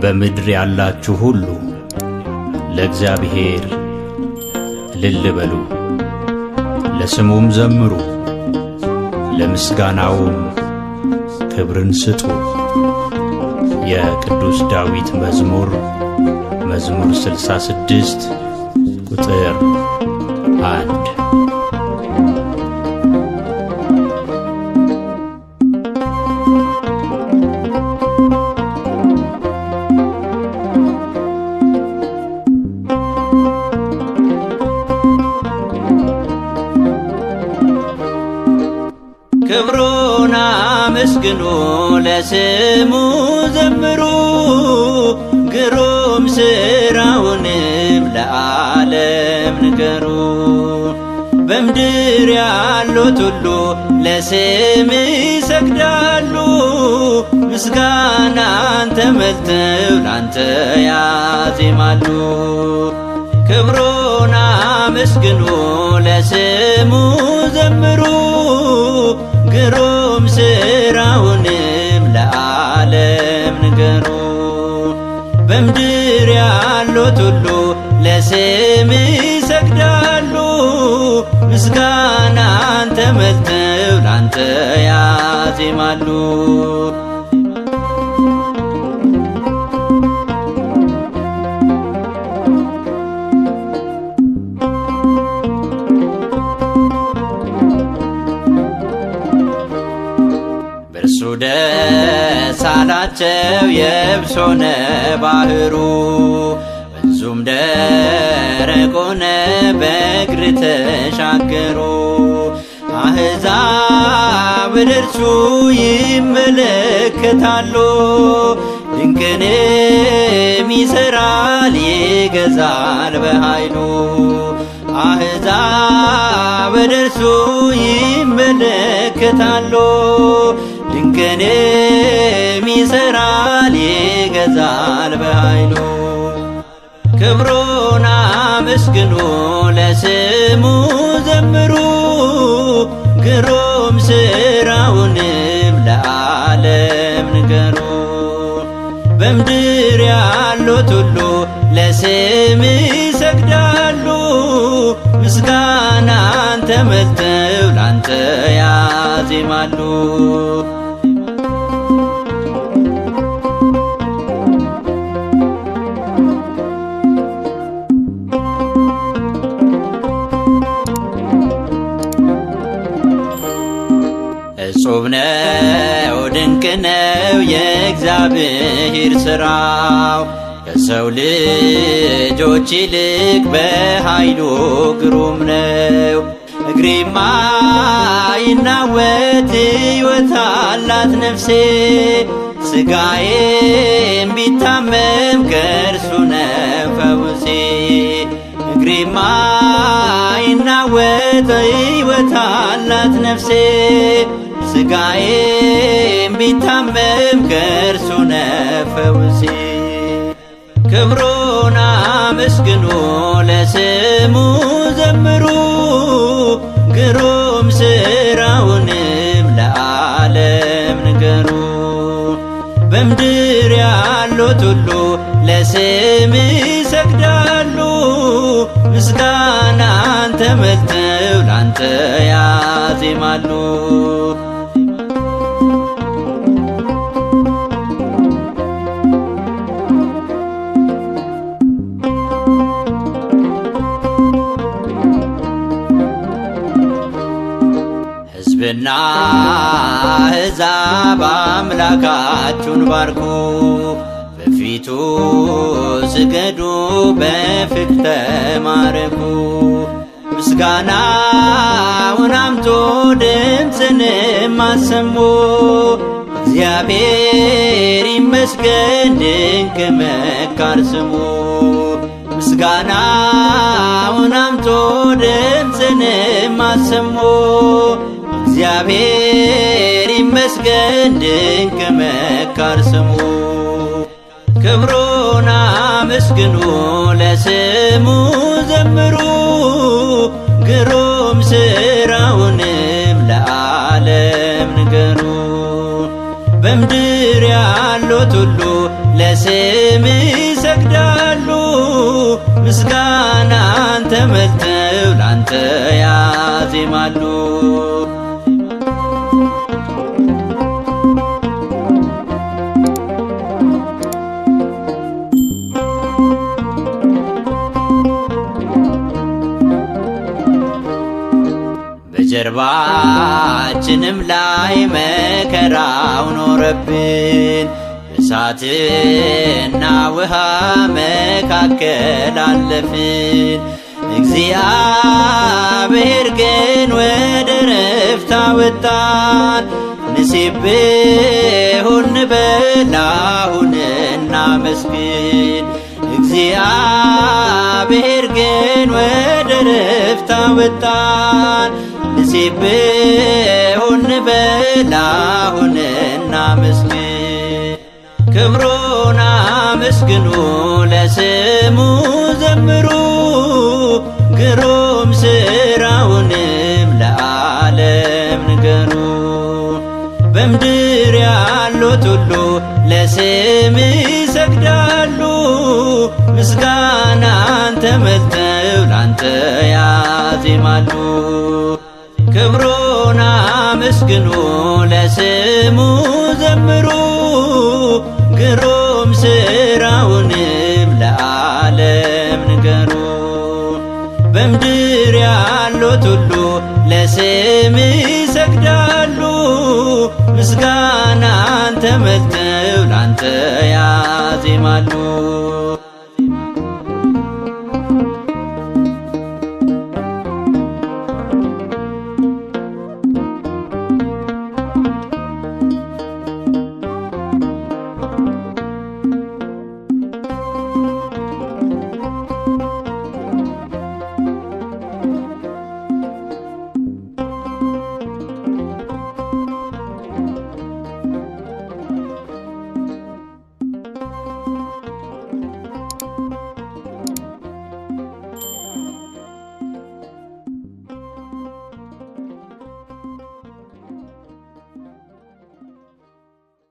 በምድር ያላችሁ ሁሉ ለእግዚአብሔር እልል በሉ፣ ለስሙም ዘምሩ፣ ለምስጋናውም ክብርን ስጡ። የቅዱስ ዳዊት መዝሙር 66 ቁጥር 1። ክብሩን አመስግኑ፣ ለስሙ ዘምሩ፣ ግሩም ሥራውንም ለዓለም ንገሩ። በምድር ያሉት ሁሉ ለስም ይሰግዳሉ፣ ምስጋናን ተመልተው ላንተ ያዜማሉ። ክብሩን አመስግኑ፣ ለስሙ ዘምሩ፣ ግሩም ሥራውንም ለዓለም ንገሩ። በምድር ያሉት ሁሉ ለስም ይሰግዳሉ፣ ምስጋናን ተመልተው ላንተ ያዜማሉ። በእርሱ ደስ አላቸው የብስ ሆነ ባሕሩ፣ ወንዙም ደረቅ ሆነ በእግር ተሻገሩ። አሕዛብ ወደ እርሱ ይመለከታሉ፣ ድንቅንም ይሠራል ይገዛል በኃይሉ። አሕዛብ ወደ እርሱ ይመለከታሉ፣ ድንቅንም ይሠራል ይገዛል በኃይሉ። ክብሩን አመስግኑ፣ ለስሙ ዘምሩ፣ ግሩም ሥራውንም ለዓለም ንገሩ። በምድር ያሉት ሁሉ ለስም ይሰግዳሉ፣ ምስጋናን ተመልተው ላንተ ያዜማሉ። እጹብ ነው ድንቅ ነው የእግዚአብሔር ሥራው፣ ከሰው ልጆች ይልቅ በኃይሉ ግሩም ነው። እግሬማ ይናወጥ ሕይወት አላት ነፍሴ፣ ሥጋዬም ቢታመም ከእርሱ ነው ፈውሴ። እግሬማ ይናወጥ ሕይወት አላት ነፍሴ፣ ሥጋዬም ቢታመም ከእርሱ ነው ፈውሴ። ክብሩን አመስግኑ፣ ለስሙ ዘምሩ፣ ግሩም ሥራውንም ለዓለም ንገሩ። በምድር ያሉት ሁሉ ለስም ይሰግዳሉ፣ ምስጋናን ተመልተው ላንተ ያዜማሉ። ሕዝብና አሕዛብ አምላካችሁን ባርኩ፣ በፊቱ ስገዱ በፍቅር ተማረኩ። ምስጋናውን አምጡ ድምፅንም አሰሙ፣ እግዚአብሔር ይመስገን ድንቅ መካር ስሙ። ምስጋናውን አምጡ ድምፅንም አሰሙ፣ እግዚአብሔር ይመስገን ድንቅ መካር ስሙ። ክብሩን አመስግኑ፣ ለስሙ ዘምሩ፣ ግሩም ሥራውንም ለዓለም ንገሩ። በምድር ያሉ ያሉት ሁሉ ለስም ይሰግዳሉ። ምስጋናን ተመልተው ላንተ ያዜማሉ። በጀርባችንም ላይ መከራው ኖረብን። በእሳትና ውሃ መካከል አለፍን። እግዚአብሔር ግን ወደ ረፍት አወጣን። ንሴብሖን እንበል አሁን እናመስግን። እግዚአብሔር ግን ወደ ረፍት አወጣን። ንሴብሖን እንበል አሁን እናመስግን። ክብሩን አመስግኑ ለስሙ ዘምሩ፣ ግሩም ሥራውንም ለዓለም ንገሩ። በምድር ያሉት ሁሉ ለስም ይሰግዳሉ። ምስጋናን ተመልተው ላንተ ያዜማሉ። ክብሩን አመስግኑ ለስሙ ዘምሩ፣ ግሩም ሥራውንም ለዓለም ንገሩ። በምድር ያሉት ሁሉ ለስም ይሰግዳሉ። ምስጋናን ተመልተው ላንተ ያዜማሉ።